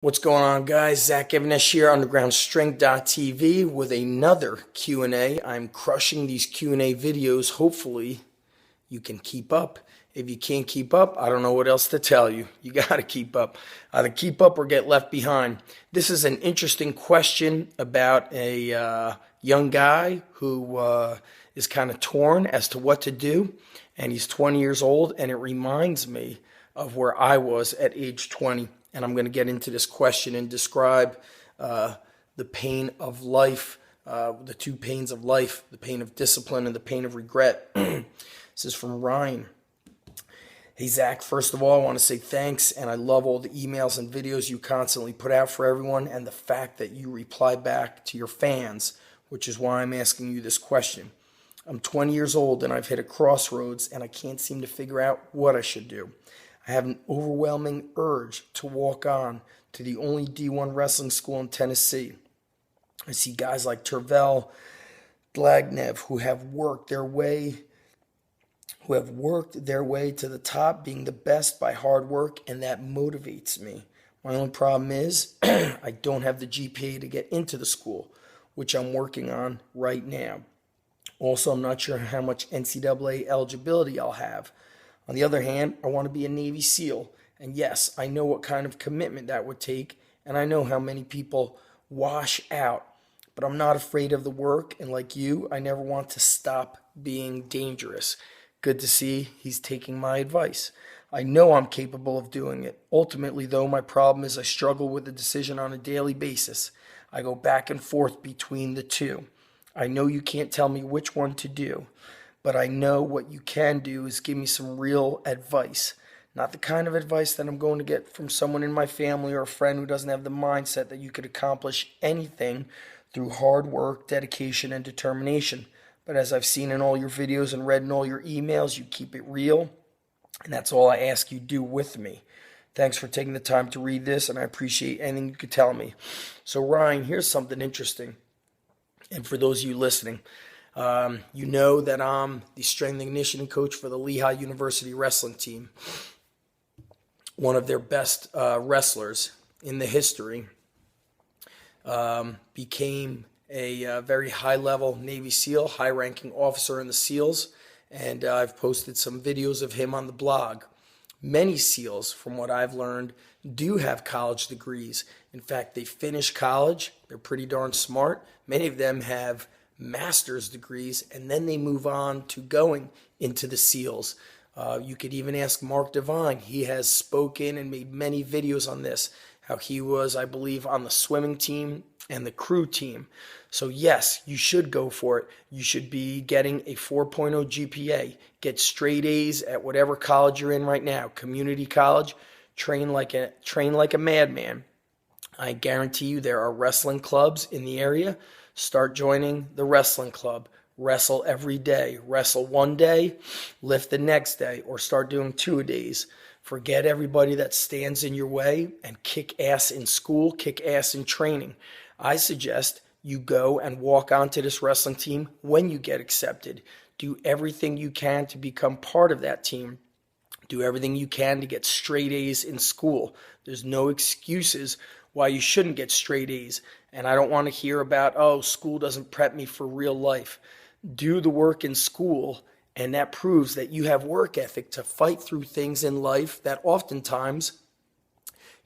What's going on, guys? Zach Evanish here, undergroundstrength.tv with another Q&A. I'm crushing these Q&A videos. Hopefully, you can keep up. If you can't keep up, I don't know what else to tell you. You got to keep up. Either keep up or get left behind. This is an interesting question about a young guy who is kind of torn as to what to do. And he's 20 years old, and it reminds me of where I was at age 20. And I'm going to get into this question and describe the pain of life, the two pains of life, the pain of discipline and the pain of regret. This is from Ryan. Hey, Zach, first of all, I want to say thanks, and I love all the emails and videos you constantly put out for everyone and the fact that you reply back to your fans, which is why I'm asking you this question. I'm 20 years old, and I've hit a crossroads, and I can't seem to figure out what I should do. I have an overwhelming urge to walk on to the only D1 wrestling school in Tennessee. I see guys like Tervel, Glagnev who have worked their way to the top, being the best by hard work, and that motivates me. My only problem is I don't have the GPA to get into the school, which I'm working on right now. Also, I'm not sure how much NCAA eligibility I'll have. On the other hand, I want to be a Navy SEAL, and yes, I know what kind of commitment that would take, and I know how many people wash out, but I'm not afraid of the work, and like you, I never want to stop being dangerous. Good to see he's taking my advice. I know I'm capable of doing it. Ultimately, though, my problem is I struggle with the decision on a daily basis. I go back and forth between the two. I know you can't tell me which one to do, but I know what you can do is give me some real advice. Not the kind of advice that I'm going to get from someone in my family or a friend who doesn't have the mindset that you could accomplish anything through hard work, dedication, and determination. But as I've seen in all your videos and read in all your emails, you keep it real, and that's all I ask you do with me. Thanks for taking the time to read this, and I appreciate anything you could tell me. So Ryan, here's something interesting. And for those of you listening, you know that I'm the strength and conditioning coach for the Lehigh University wrestling team. One of their best wrestlers in the history became a very high-level Navy SEAL, high-ranking officer in the SEALs, and I've posted some videos of him on the blog. Many SEALs, from what I've learned, do have college degrees. In fact, they finish college. They're pretty darn smart. Many of them have master's degrees, and then they move on to going into the SEALs. You could even ask Mark Devine. He has spoken and made many videos on this, how he was, I believe, on the swimming team and the crew team. So yes, you should go for it. You should be getting a 4.0 GPA. Get straight A's at whatever college you're in right now. Community college, train like a madman. I guarantee you there are wrestling clubs in the area. Start joining the wrestling club. Wrestle every day. Wrestle one day, lift the next day, or start doing 2-a-days. Forget everybody that stands in your way and kick ass in school, kick ass in training. I suggest you go and walk onto this wrestling team when you get accepted. Do everything you can to become part of that team. Do everything you can to get straight A's in school. There's no excuses why you shouldn't get straight A's. And I don't want to hear about, oh, school doesn't prep me for real life. Do the work in school, and that proves that you have work ethic to fight through things in life that oftentimes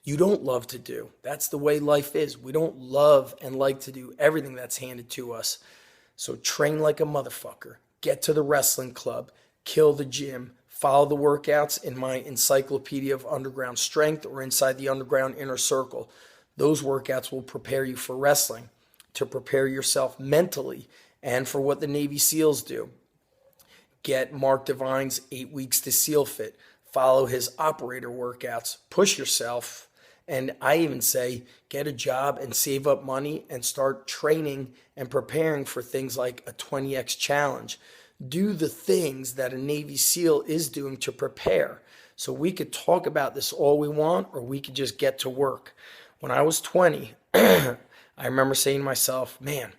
you don't love to do. That's the way life is. We don't love and like to do everything that's handed to us. So train like a motherfucker. Get to the wrestling club. Kill the gym. Follow the workouts in my Encyclopedia of Underground Strength or inside the Underground Inner Circle. Those workouts will prepare you for wrestling, to prepare yourself mentally, and for what the Navy SEALs do. Get Mark Devine's 8 Weeks to SEAL Fit. Follow his operator workouts. Push yourself. And I even say get a job and save up money and start training and preparing for things like a 20X challenge. Do the things that a Navy SEAL is doing to prepare. So we could talk about this all we want, or we could just get to work. When I was 20, I remember saying to myself, man,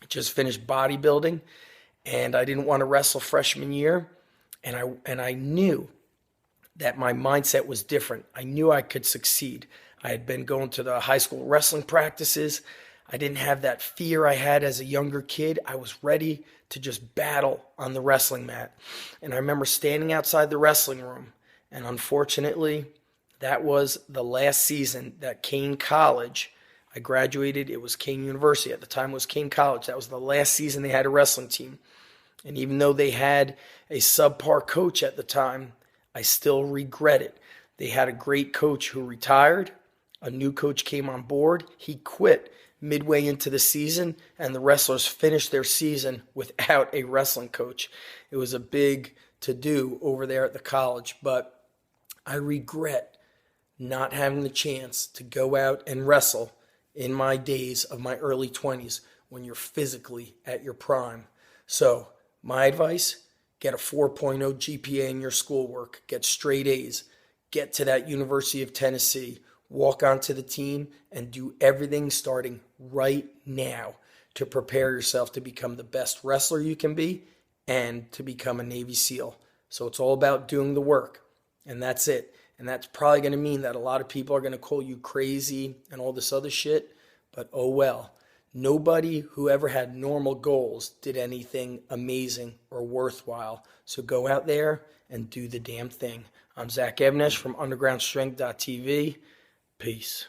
I just finished bodybuilding and I didn't want to wrestle freshman year. And I knew that my mindset was different. I knew I could succeed. I had been going to the high school wrestling practices. I didn't have that fear I had as a younger kid. I was ready to just battle on the wrestling mat. And I remember standing outside the wrestling room, and unfortunately, that was the last season that Kane College, I graduated, it was Kane University. At the time, it was Kane College. That was the last season they had a wrestling team. And even though they had a subpar coach at the time, I still regret it. They had a great coach who retired. A new coach came on board. He quit midway into the season, and the wrestlers finished their season without a wrestling coach. It was a big to-do over there at the college, but I regret not having the chance to go out and wrestle in my days of my early 20s when you're physically at your prime. So, my advice, get a 4.0 GPA in your schoolwork, get straight A's, get to that University of Tennessee, walk onto the team, and do everything starting right now to prepare yourself to become the best wrestler you can be and to become a Navy SEAL. So it's all about doing the work, and that's it. And that's probably going to mean that a lot of people are going to call you crazy and all this other shit, but oh well. Nobody who ever had normal goals did anything amazing or worthwhile. So go out there and do the damn thing. I'm Zach Evnesh from undergroundstrength.tv. Peace.